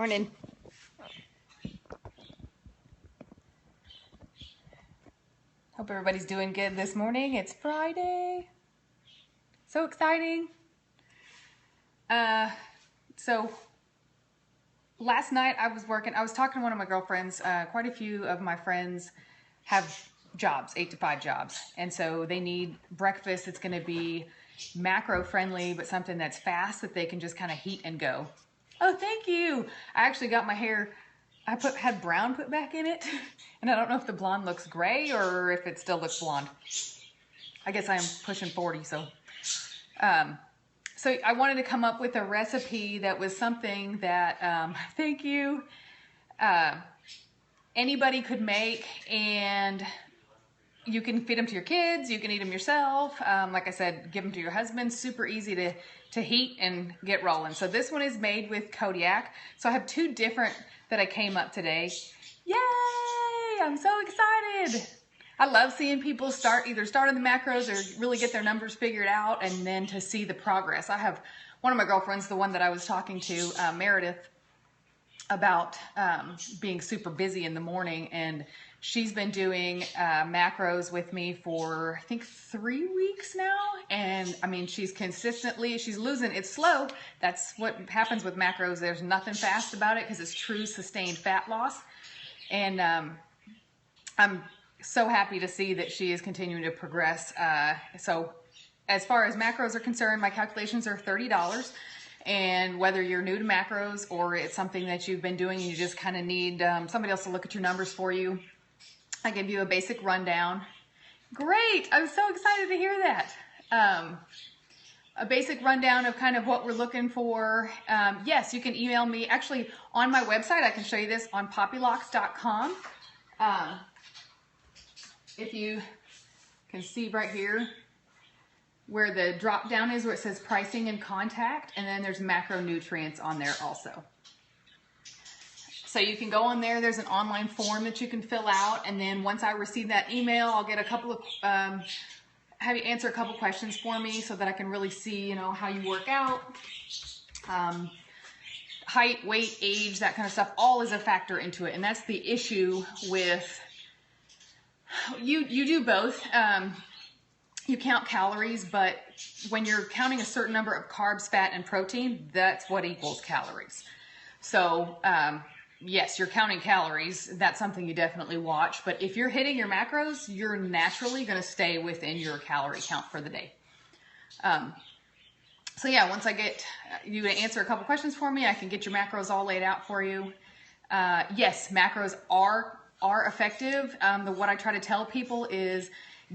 Morning. Hope everybody's doing good this morning. It's Friday. So exciting. So last night I was talking to one of my girlfriends. Quite a few of my friends have jobs, 8 to 5 jobs. And so they need breakfast that's going to be macro friendly, but something that's fast that they can just kind of heat and go. Oh, thank you. I actually got my hair, had brown put back in it. And I don't know if the blonde looks gray or if it still looks blonde. I guess I'm pushing 40, so. So I wanted to come up with a recipe that was something that, thank you, anybody could make, and you can feed them to your kids, you can eat them yourself. Like I said, give them to your husband. Super easy to heat and get rolling. So this one is made with Kodiak. So I have 2 different that I came up today. Yay! I'm so excited. I love seeing people either start on the macros or really get their numbers figured out, and then to see the progress. I have one of my girlfriends, the one that I was talking to, Meredith, about being super busy in the morning, and she's been doing macros with me for I think 3 weeks now, and I mean she's losing. It's slow. That's what happens with macros. There's nothing fast about it because it's true sustained fat loss, and I'm so happy to see that she is continuing to progress. So as far as macros are concerned, my calculations are $30. And whether you're new to macros or it's something that you've been doing and you just kind of need somebody else to look at your numbers for you, I give you a basic rundown. Great! I'm so excited to hear that. A basic rundown of kind of what we're looking for. Yes, you can email me. Actually, on my website, I can show you this on poppylocks.com. If you can see right here, where the drop down is, where it says pricing and contact, and then there's macronutrients on there also. So you can go on there. There's an online form that you can fill out, and then once I receive that email, I'll get a couple of have you answer a couple questions for me so that I can really see, how you work out. Height, weight, age, that kind of stuff, all is a factor into it, and that's the issue with you do both. You count calories, but when you're counting a certain number of carbs, fat, and protein, that's what equals calories. So, yes, you're counting calories. That's something you definitely watch. But if you're hitting your macros, you're naturally going to stay within your calorie count for the day. So, yeah, once I get you to answer a couple questions for me, I can get your macros all laid out for you. Yes, macros are effective. What I try to tell people is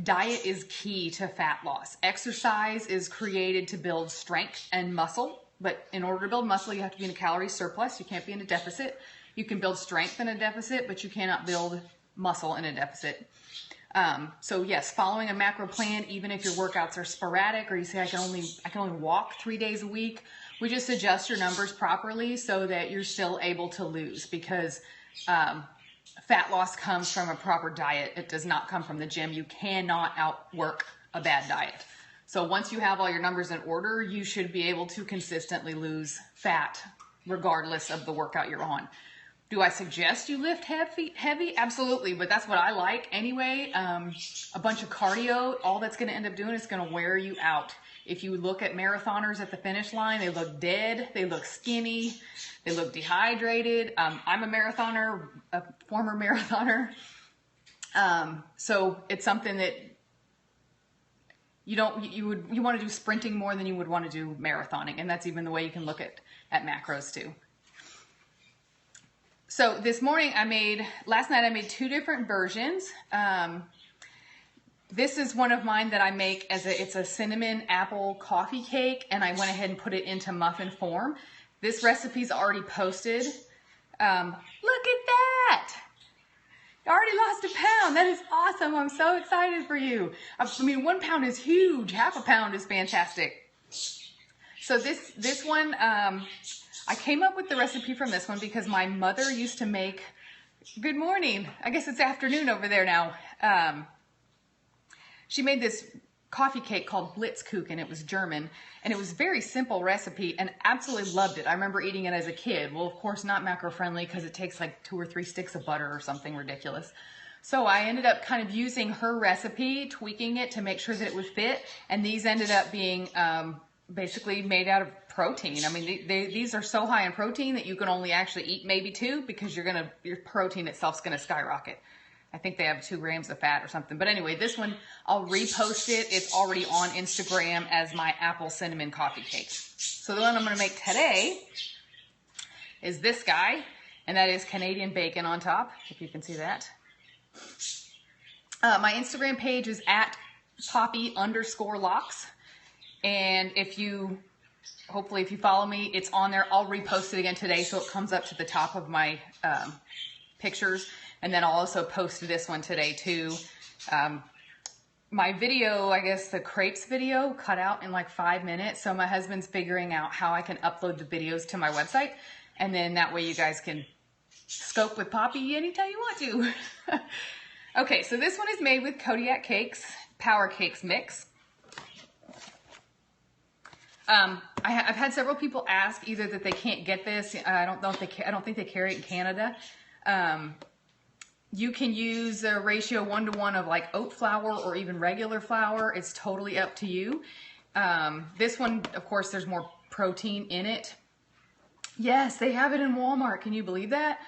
diet is key to fat loss. Exercise is created to build strength and muscle, but in order to build muscle, you have to be in a calorie surplus. You can't be in a deficit. You can build strength in a deficit, but you cannot build muscle in a deficit. So yes, following a macro plan, even if your workouts are sporadic or you say I can only walk 3 days a week, we just adjust your numbers properly so that you're still able to lose, because fat loss comes from a proper diet. It does not come from the gym. You cannot outwork a bad diet. So once you have all your numbers in order, you should be able to consistently lose fat regardless of the workout you're on. Do I suggest you lift heavy? Absolutely, but that's what I like anyway. A bunch of cardio, all that's going to end up doing is going to wear you out. If you look at marathoners at the finish line, they look dead, they look skinny, they look dehydrated. I'm a marathoner, a former marathoner. So it's something that you want to do sprinting more than you would want to do marathoning. And that's even the way you can look at macros too. So last night I made 2 different versions. This is one of mine that I make it's a cinnamon apple coffee cake, and I went ahead and put it into muffin form. This recipe's already posted. Look at that! You already lost a pound. That is awesome. I'm so excited for you. I mean, 1 pound is huge. Half a pound is fantastic. So this one, I came up with the recipe from this one because my mother used to make, good morning. I guess it's afternoon over there now. She made this coffee cake called Blitzkuchen. It was German, and it was a very simple recipe, and absolutely loved it. I remember eating it as a kid. Well, of course, not macro friendly because it takes like 2 or 3 sticks of butter or something ridiculous. So I ended up kind of using her recipe, tweaking it to make sure that it would fit, and these ended up being basically made out of protein. I mean, these are so high in protein that you can only actually eat maybe 2 because your protein itself is gonna skyrocket. I think they have 2 grams of fat or something. But anyway, this one, I'll repost it. It's already on Instagram as my apple cinnamon coffee cake. So the one I'm gonna make today is this guy, and that is Canadian bacon on top, if you can see that. My Instagram page is at poppy_locks. And hopefully if you follow me, it's on there. I'll repost it again today so it comes up to the top of my pictures. And then I'll also post this one today too. My video, I guess the crepes video, cut out in like 5 minutes. So my husband's figuring out how I can upload the videos to my website. And then that way you guys can scope with Poppy anytime you want to. Okay, so this one is made with Kodiak Cakes, Power Cakes mix. I've had several people ask either that they can't get this. I don't think they carry it in Canada. You can use a ratio 1-to-1 of like oat flour or even regular flour. It's totally up to you. This one, of course, there's more protein in it. Yes, they have it in Walmart. Can you believe that?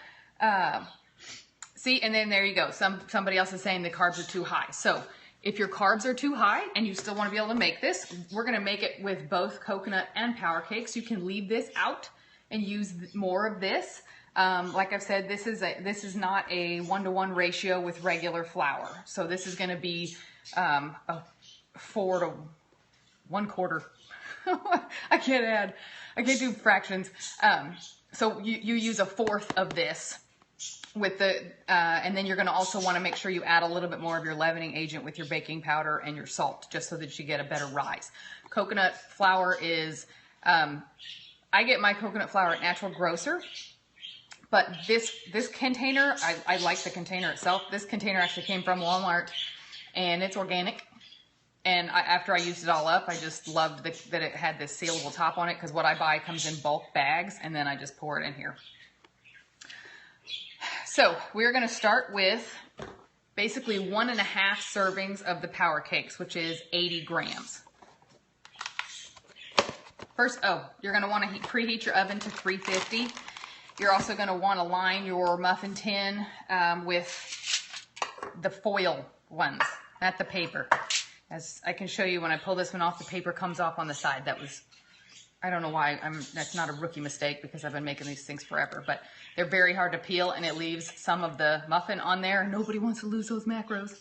See, and then there you go. Somebody else is saying the carbs are too high. So if your carbs are too high and you still want to be able to make this, we're going to make it with both coconut and power cakes. You can leave this out and use more of this. Like I've said, this is not a 1-to-1 ratio with regular flour. So this is going to be a 4 to 1/4. I can't do fractions. So you use a 1/4 of this with the, and then you're going to also want to make sure you add a little bit more of your leavening agent with your baking powder and your salt, just so that you get a better rise. Coconut flour is, I get my coconut flour at Natural Grocer. But this container, I like the container itself. This container actually came from Walmart, and it's organic. And after I used it all up, I just loved that it had this sealable top on it, because what I buy comes in bulk bags, and then I just pour it in here. So we're going to start with basically 1.5 servings of the power cakes, which is 80 grams. First, you're going to want to preheat your oven to 350. You're also going to want to line your muffin tin with the foil ones, not the paper. As I can show you, when I pull this one off, the paper comes off on the side. That was, I don't know why, that's not a rookie mistake because I've been making these things forever, but they're very hard to peel and it leaves some of the muffin on there. Nobody wants to lose those macros.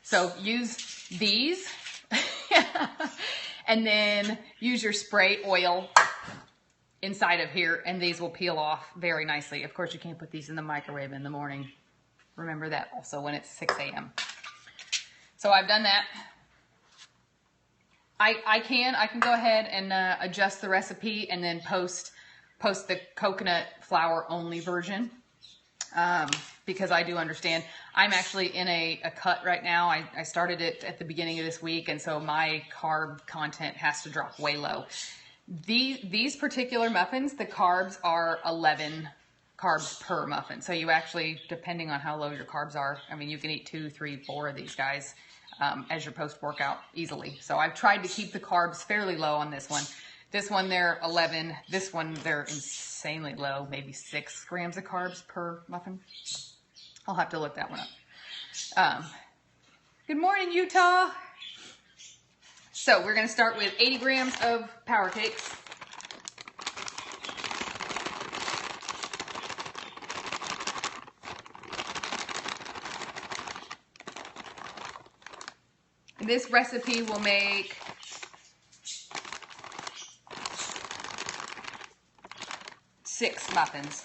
So use these and then use your spray oil inside of here, and these will peel off very nicely. Of course, you can't put these in the microwave in the morning. Remember that also when it's 6 a.m. So I've done that. I can go ahead and adjust the recipe and then post the coconut flour only version, because I do understand. I'm actually in a cut right now. I started it at the beginning of this week, and so my carb content has to drop way low. These particular muffins, the carbs are 11 carbs per muffin. So you actually, depending on how low your carbs are, I mean, you can eat 2, 3, 4 of these guys as your post-workout easily. So I've tried to keep the carbs fairly low on this one. This one, they're 11. This one, they're insanely low, maybe 6 grams of carbs per muffin. I'll have to look that one up. Good morning, Utah. So we're going to start with 80 grams of power cakes. And this recipe will make 6 muffins.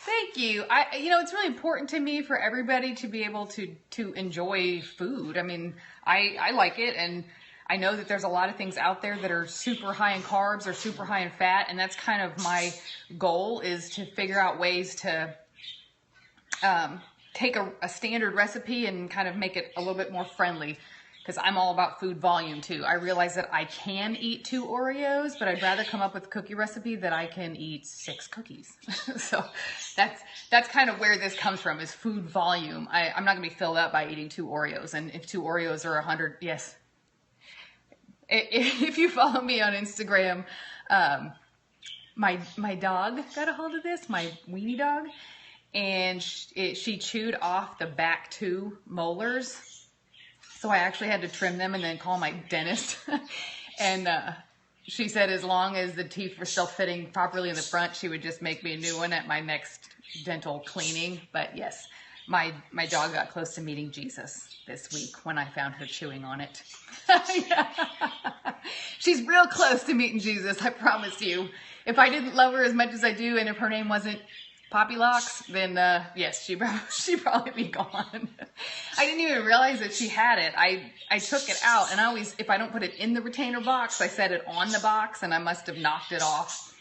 Thank you. You know, it's really important to me for everybody to be able to enjoy food. I mean, I like it, and I know that there's a lot of things out there that are super high in carbs or super high in fat, and that's kind of my goal, is to figure out ways to take a standard recipe and kind of make it a little bit more friendly. because I'm all about food volume too. I realize that I can eat 2 Oreos, but I'd rather come up with a cookie recipe that I can eat 6 cookies. So that's kind of where this comes from, is food volume. I'm not gonna be filled up by eating 2 Oreos. And if 2 Oreos are 100, yes. If you follow me on Instagram, my dog got a hold of this, my weenie dog, and she chewed off the back 2 molars. So I actually had to trim them and then call my dentist. And she said as long as the teeth were still fitting properly in the front, she would just make me a new one at my next dental cleaning. But yes, my dog got close to meeting Jesus this week when I found her chewing on it. She's real close to meeting Jesus, I promise you. If I didn't love her as much as I do, and if her name wasn't Poppy Locks, then yes, she'd probably be gone. I didn't even realize that she had it. I took it out, and I always, if I don't put it in the retainer box, I set it on the box, and I must have knocked it off.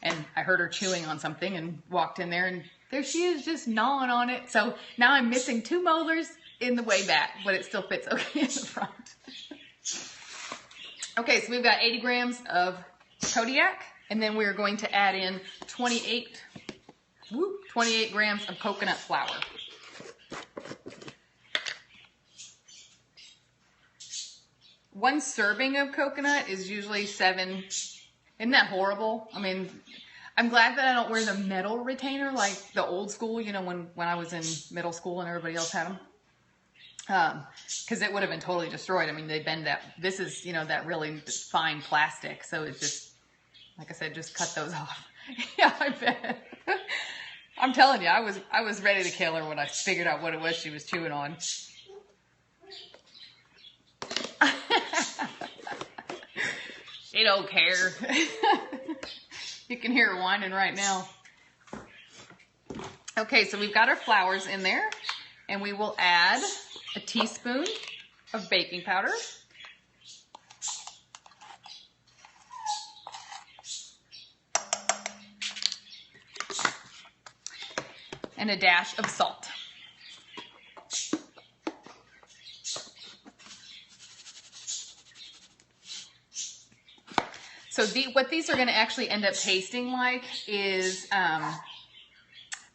And I heard her chewing on something and walked in there, and there she is, just gnawing on it. So now I'm missing 2 molars in the way back, but it still fits okay in the front. Okay, so we've got 80 grams of Kodiak, and then we're going to add in 28 grams of coconut flour. One serving of coconut is usually 7. Isn't that horrible? I mean, I'm glad that I don't wear the metal retainer like the old school, you know, when I was in middle school and everybody else had them. Because it would have been totally destroyed. I mean, they bend that. This is, you know, that really fine plastic. So it's just, like I said, just cut those off. Yeah, I bet. I'm telling you, I was ready to kill her when I figured out what it was she was chewing on. She don't care. You can hear her whining right now. Okay, so we've got our flours in there, and we will add a teaspoon of baking powder. And a dash of salt. So what these are going to actually end up tasting like is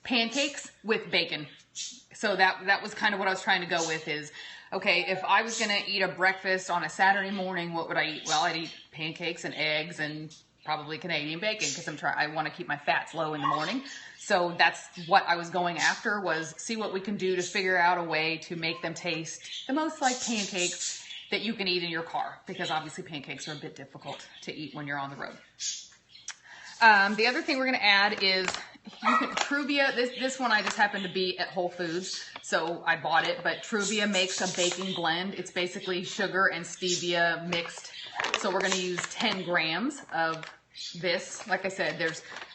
pancakes with bacon. So that was kind of what I was trying to go with is, okay, if I was going to eat a breakfast on a Saturday morning, what would I eat? Well, I'd eat pancakes and eggs and probably Canadian bacon because I want to keep my fats low in the morning. So that's what I was going after, was see what we can do to figure out a way to make them taste the most like pancakes that you can eat in your car, because obviously pancakes are a bit difficult to eat when you're on the road. The other thing we're going to add is Truvia. This one I just happened to be at Whole Foods, so I bought it, but Truvia makes a baking blend. It's basically sugar and stevia mixed. So we're going to use 10 grams of this. Like I said,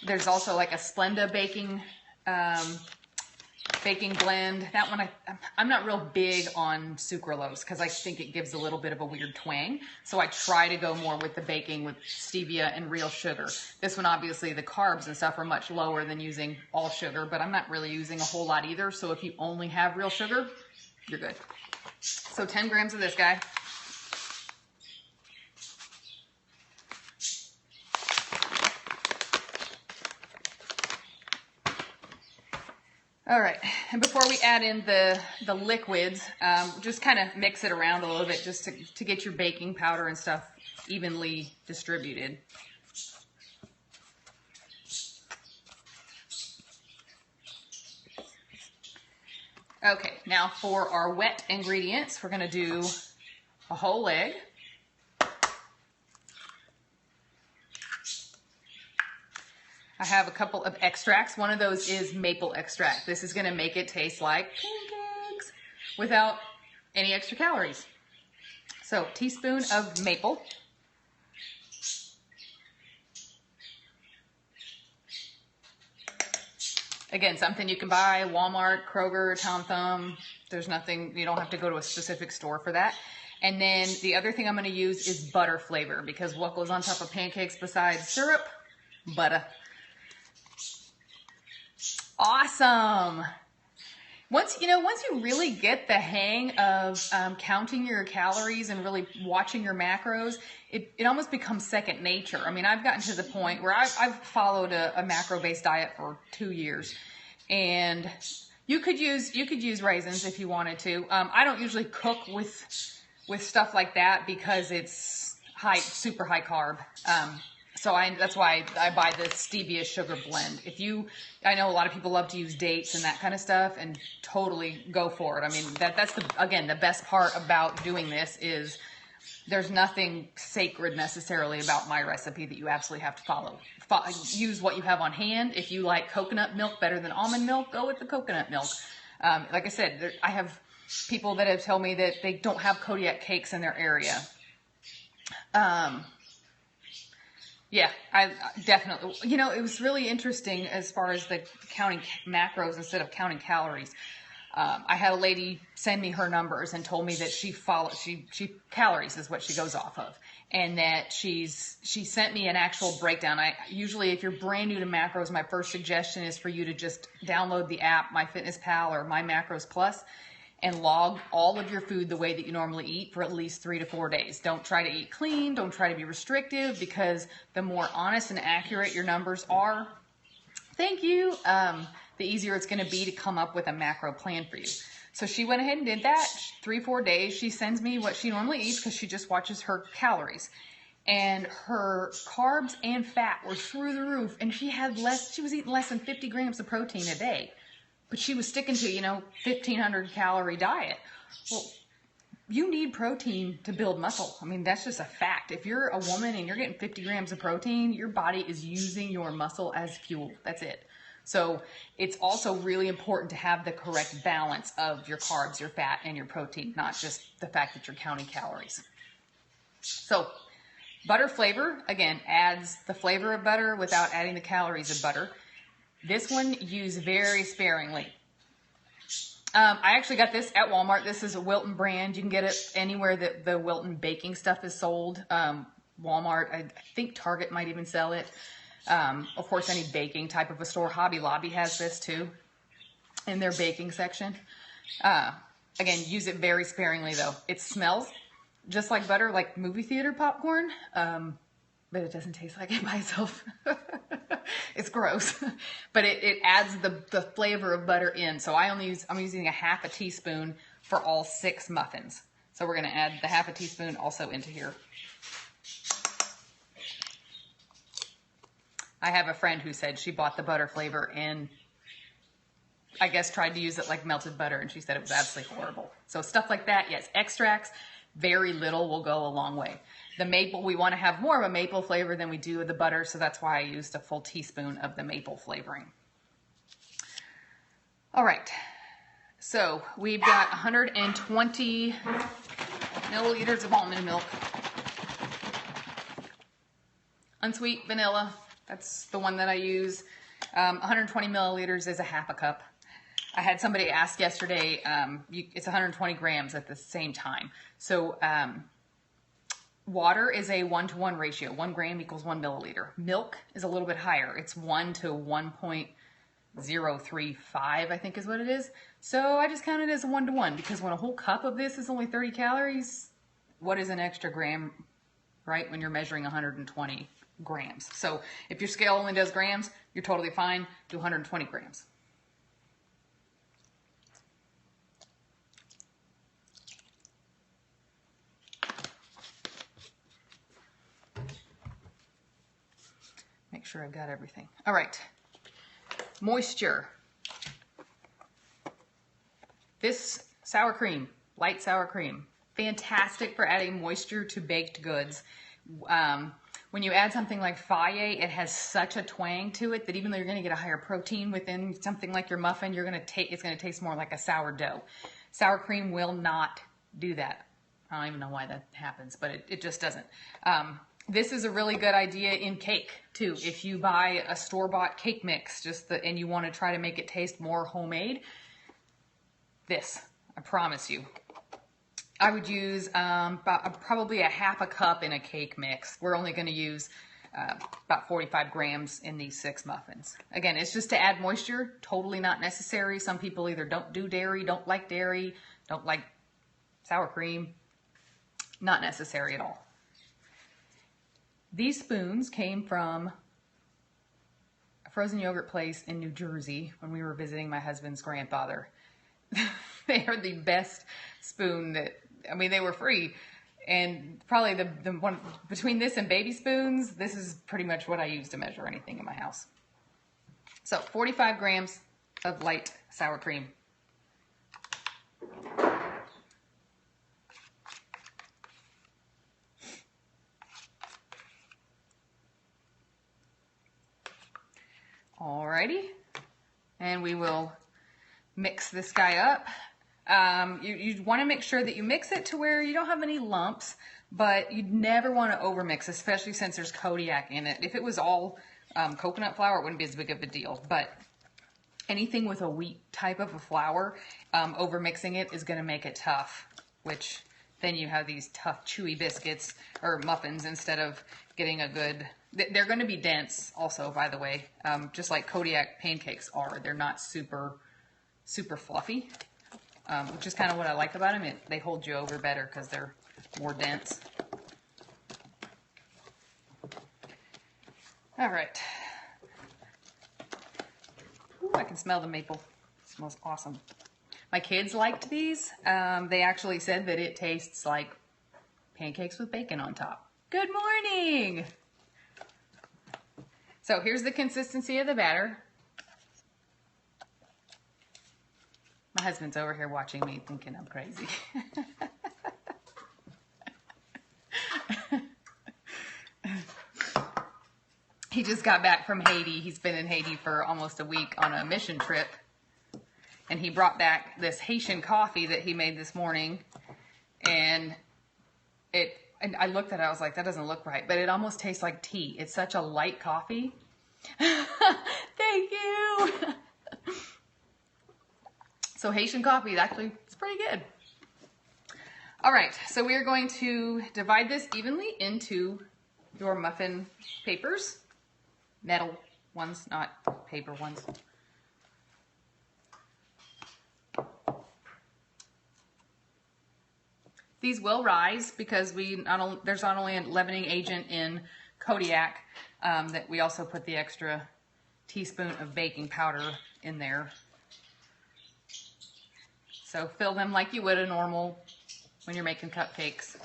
there's also like a Splenda baking blend. That one I'm not real big on sucralose because I think it gives a little bit of a weird twang. So I try to go more with the baking with stevia and real sugar. This one, obviously the carbs and stuff are much lower than using all sugar, but I'm not really using a whole lot either. So if you only have real sugar, you're good. So 10 grams of this guy. All right, and before we add in the liquids, just kind of mix it around a little bit just to get your baking powder and stuff evenly distributed. Okay, now for our wet ingredients, we're going to do a whole egg. I have a couple of extracts. One of those is maple extract. This is going to make it taste like pancakes without any extra calories. So, teaspoon of maple. Again, something you can buy, Walmart, Kroger, Tom Thumb. There's nothing, you don't have to go to a specific store for that. And then the other thing I'm going to use is butter flavor, because what goes on top of pancakes besides syrup? Butter. Awesome. Once you really get the hang of counting your calories and really watching your macros, it almost becomes second nature. I mean, I've gotten to the point where I've followed a macro-based diet for 2 years, and you could use raisins if you wanted to. I don't usually cook with stuff like that because it's super high carb. So that's why I buy the stevia sugar blend. I know a lot of people love to use dates and that kind of stuff, and totally go for it. I mean, that's the best part about doing this is there's nothing sacred necessarily about my recipe that you absolutely have to follow. Use what you have on hand. If you like coconut milk better than almond milk, go with the coconut milk. Like I said, I have people that have told me that they don't have Kodiak Cakes in their area. Yeah, I definitely, it was really interesting as far as the counting macros instead of counting calories. I had a lady send me her numbers and told me that she calories is what she goes off of, and that she sent me an actual breakdown. Usually, if you're brand new to macros, my first suggestion is for you to just download the app, MyFitnessPal or My Macros Plus, and log all of your food the way that you normally eat for at least 3 to 4 days. Don't try to eat clean. Don't try to be restrictive, because the more honest and accurate your numbers are, thank you, the easier it's going to be to come up with a macro plan for you. So she went ahead and did that. 3-4 days. She sends me what she normally eats because she just watches her calories. And her carbs and fat were through the roof. And she was eating less than 50 grams of protein a day. But she was sticking to, 1,500 calorie diet. Well, you need protein to build muscle. I mean, that's just a fact. If you're a woman and you're getting 50 grams of protein, your body is using your muscle as fuel. That's it. So it's also really important to have the correct balance of your carbs, your fat, and your protein, not just the fact that you're counting calories. So butter flavor, again, adds the flavor of butter without adding the calories of butter. This one, use very sparingly. I actually got this at Walmart. This is a Wilton brand. You can get it anywhere that the Wilton baking stuff is sold. Walmart, I think Target might even sell it. Of course, any baking type of a store. Hobby Lobby has this too in their baking section. Again, use it very sparingly though. It smells just like butter, like movie theater popcorn. But it doesn't taste like it by itself. It's gross, but it adds the flavor of butter in. So I'm using a half a teaspoon for all 6 muffins. So we're going to add the half a teaspoon also into here. I have a friend who said she bought the butter flavor and I guess tried to use it like melted butter, and she said it was absolutely horrible. So stuff like that, yes, extracts, very little will go a long way. The maple, we want to have more of a maple flavor than we do with the butter, so that's why I used a full teaspoon of the maple flavoring. All right, so we've got 120 milliliters of almond milk. Unsweet vanilla, that's the one that I use. 120 milliliters is a half a cup. I had somebody ask yesterday, it's 120 grams at the same time. So water is a 1-to-1 ratio. 1 gram equals 1 milliliter. Milk is a little bit higher. It's 1 to 1.035, I think is what it is. So I just count it as a 1-to-1, because when a whole cup of this is only 30 calories, what is an extra gram, right, when you're measuring 120 grams? So if your scale only does grams, you're totally fine. Do 120 grams. Make sure I've got everything. All right. Moisture. This sour cream, light sour cream, fantastic for adding moisture to baked goods. When you add something like Fage, it has such a twang to it that even though you're going to get a higher protein within something like your muffin, it's going to taste more like a sourdough. Sour cream will not do that. I don't even know why that happens, but it just doesn't. This is a really good idea in cake too. If you buy a store-bought cake mix, and you want to try to make it taste more homemade, this, I promise you. I would use probably a half a cup in a cake mix. We're only going to use about 45 grams in these 6 muffins. Again, it's just to add moisture, totally not necessary. Some people either don't do dairy, don't like sour cream. Not necessary at all. These spoons came from a frozen yogurt place in New Jersey when we were visiting my husband's grandfather. They are the best spoon they were free. And probably the one between this and baby spoons, this is pretty much what I use to measure anything in my house. So 45 grams of light sour cream. Alrighty, and we will mix this guy up. You want to make sure that you mix it to where you don't have any lumps, but you'd never want to over mix, especially since there's Kodiak in it. If it was all coconut flour, it wouldn't be as big of a deal, but anything with a wheat type of a flour, over mixing it is going to make it tough, which then you have these tough chewy biscuits or muffins instead of getting a good... They're going to be dense also, by the way, just like Kodiak pancakes are. They're not super fluffy, which is kind of what I like about them. They hold you over better because they're more dense. All right. Ooh, I can smell the maple. It smells awesome. My kids liked these. They actually said that it tastes like pancakes with bacon on top. Good morning! So here's the consistency of the batter. My husband's over here watching me thinking I'm crazy. He just got back from Haiti. He's been in Haiti for almost a week on a mission trip. And he brought back this Haitian coffee that he made this morning. And I looked at it, I was like, that doesn't look right. But it almost tastes like tea. It's such a light coffee. Thank you. So Haitian coffee, actually, it's pretty good. All right, so we are going to divide this evenly into your muffin papers. Metal ones, not paper ones. These will rise because there's not only a leavening agent in Kodiak, that we also put the extra teaspoon of baking powder in there. So fill them like you would a normal when you're making cupcakes.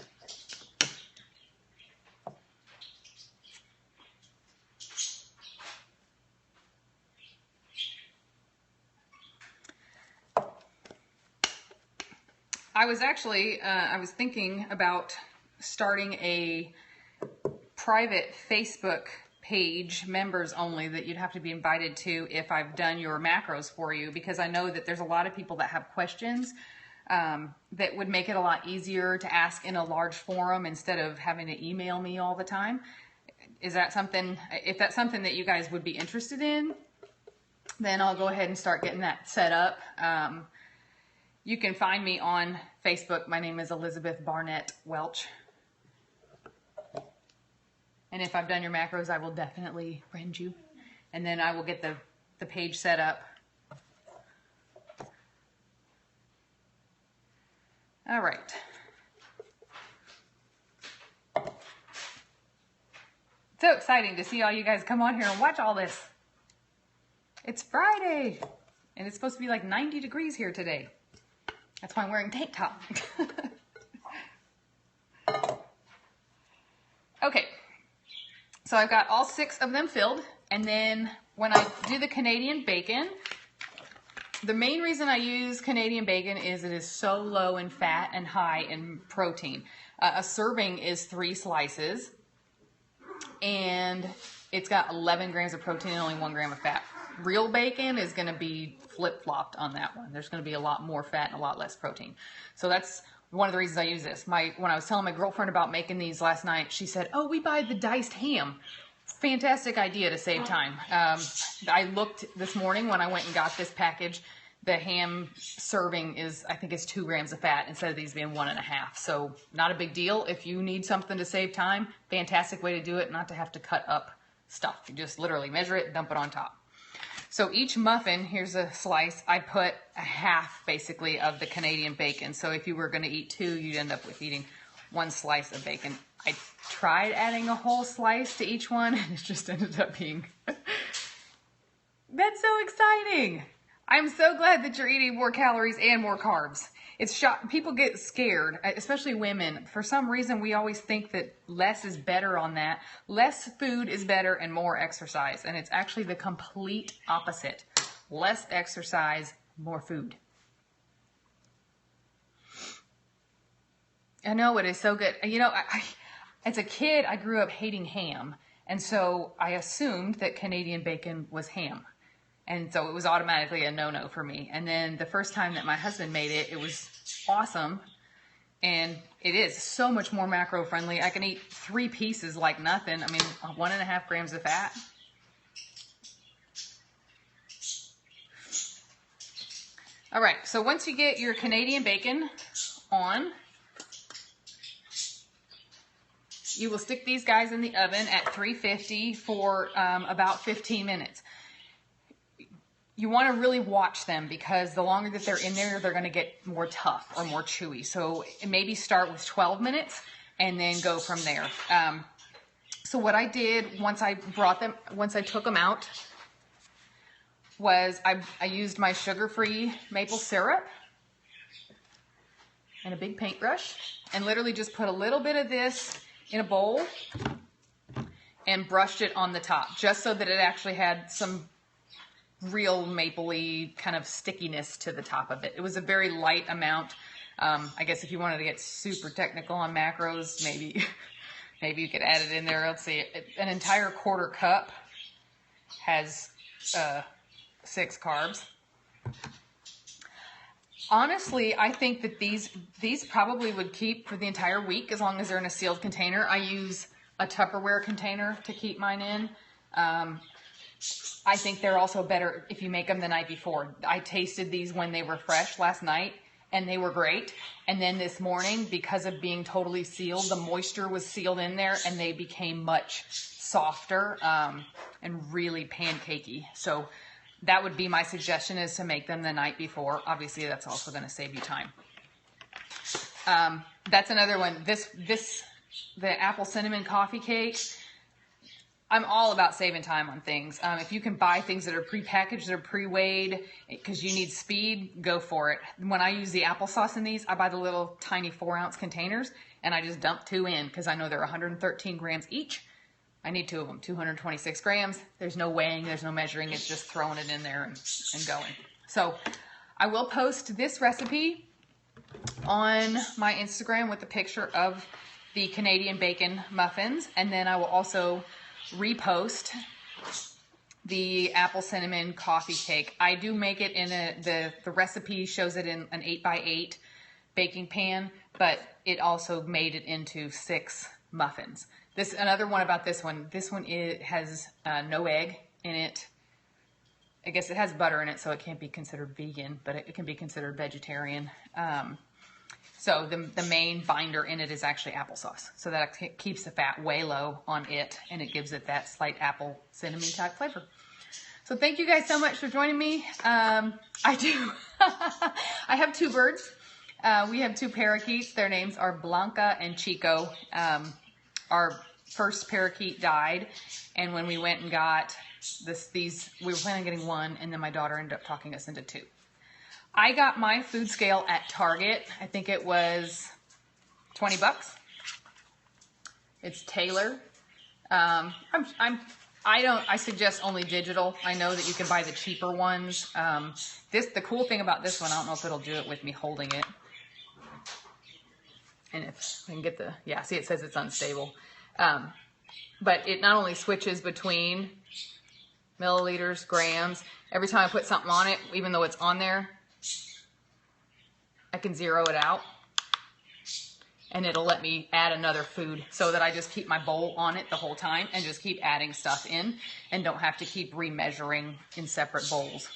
I was thinking about starting a private Facebook page, members only, that you'd have to be invited to if I've done your macros for you, because I know that there's a lot of people that have questions that would make it a lot easier to ask in a large forum instead of having to email me all the time. Is that something, if that's something that you guys would be interested in, then I'll go ahead and start getting that set up. You can find me on Facebook. My name is Elizabeth Barnett Welch. And if I've done your macros, I will definitely friend you. And then I will get the page set up. All right. So exciting to see all you guys come on here and watch all this. It's Friday, and it's supposed to be like 90 degrees here today. That's why I'm wearing tank top. Okay, so I've got all 6 of them filled, and then when I do the Canadian bacon, the main reason I use Canadian bacon is it is so low in fat and high in protein. A serving is 3 slices, and it's got 11 grams of protein and only 1 gram of fat. Real bacon is going to be flip-flopped on that one. There's going to be a lot more fat and a lot less protein. So that's one of the reasons I use this. When I was telling my girlfriend about making these last night, she said, oh, we buy the diced ham. Fantastic idea to save time. I looked this morning when I went and got this package. the ham serving is, I think it's 2 grams of fat instead of these being 1.5. So not a big deal. If you need something to save time, fantastic way to do it, not to have to cut up stuff. You just literally measure it, dump it on top. So each muffin, here's a slice, I put a half basically of the Canadian bacon. So if you were going to eat 2, you'd end up with eating 1 slice of bacon. I tried adding a whole slice to each one, and it just ended up being, that's so exciting. I'm so glad that you're eating more calories and more carbs. It's people get scared, especially women. For some reason, we always think that less is better on that. Less food is better and more exercise. And it's actually the complete opposite. Less exercise, more food. I know, it is so good. You know, as a kid, I grew up hating ham. And so I assumed that Canadian bacon was ham. And so it was automatically a no-no for me. And then the first time that my husband made it, it was awesome. And it is so much more macro friendly. I can eat 3 pieces like nothing. I mean, 1.5 grams of fat. All right, so once you get your Canadian bacon on, you will stick these guys in the oven at 350 for about 15 minutes. You want to really watch them because the longer that they're in there, they're going to get more tough or more chewy. So maybe start with 12 minutes and then go from there. So what I did once I took them out was I used my sugar-free maple syrup and a big paintbrush and literally just put a little bit of this in a bowl and brushed it on the top just so that it actually had some real mapley kind of stickiness to the top of it. It was a very light amount. I guess if you wanted to get super technical on macros, maybe you could add it in there. Let's see, an entire 1/4 cup has 6 carbs. Honestly, I think that these probably would keep for the entire week as long as they're in a sealed container. I use a Tupperware container to keep mine in. I think they're also better if you make them the night before. I tasted these when they were fresh last night, and they were great. And then this morning, because of being totally sealed, the moisture was sealed in there, and they became much softer and really pancakey. So that would be my suggestion, is to make them the night before. Obviously, that's also going to save you time. That's another one. The apple cinnamon coffee cake. I'm all about saving time on things. If you can buy things that are prepackaged, that are pre-weighed, because you need speed, go for it. When I use the applesauce in these, I buy the little tiny 4-ounce containers, and I just dump 2 in because I know they're 113 grams each. I need 2 of them, 226 grams. There's no weighing, there's no measuring. It's just throwing it in there and going. So I will post this recipe on my Instagram with a picture of the Canadian bacon muffins, and then I will also repost the apple cinnamon coffee cake. I do make it in the recipe shows it in an 8x8 baking pan, but it also made it into 6 muffins. Another one about this one. This one has no egg in it. I guess it has butter in it, so it can't be considered vegan, but it can be considered vegetarian. So the main binder in it is actually applesauce. So that keeps the fat way low on it, and it gives it that slight apple cinnamon type flavor. So thank you guys so much for joining me. I have 2 birds. We have 2 parakeets. Their names are Blanca and Chico. Our first parakeet died, and when we went and got these, we were planning on getting 1, and then my daughter ended up talking us into 2. I got my food scale at Target. I think it was 20 bucks. It's Taylor. I suggest only digital. I know that you can buy the cheaper ones. The cool thing about this one, I don't know if it'll do it with me holding it. And if I can get see, it says it's unstable. But it not only switches between milliliters, grams. Every time I put something on it, even though it's on there, I can zero it out, and it'll let me add another food, so that I just keep my bowl on it the whole time and just keep adding stuff in and don't have to keep remeasuring in separate bowls.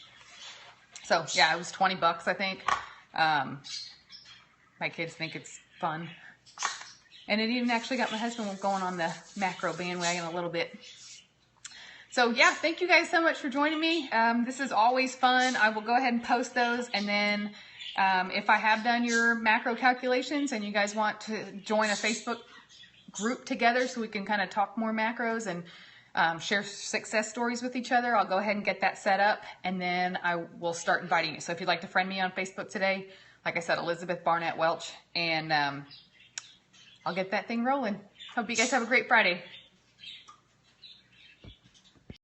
So yeah, it was 20 bucks, I think. My kids think it's fun. And it even actually got my husband going on the macro bandwagon a little bit. So yeah, thank you guys so much for joining me. This is always fun. I will go ahead and post those. And then if I have done your macro calculations and you guys want to join a Facebook group together so we can kind of talk more macros and share success stories with each other, I'll go ahead and get that set up. And then I will start inviting you. So if you'd like to friend me on Facebook today, like I said, Elizabeth Barnett Welch, and I'll get that thing rolling. Hope you guys have a great Friday.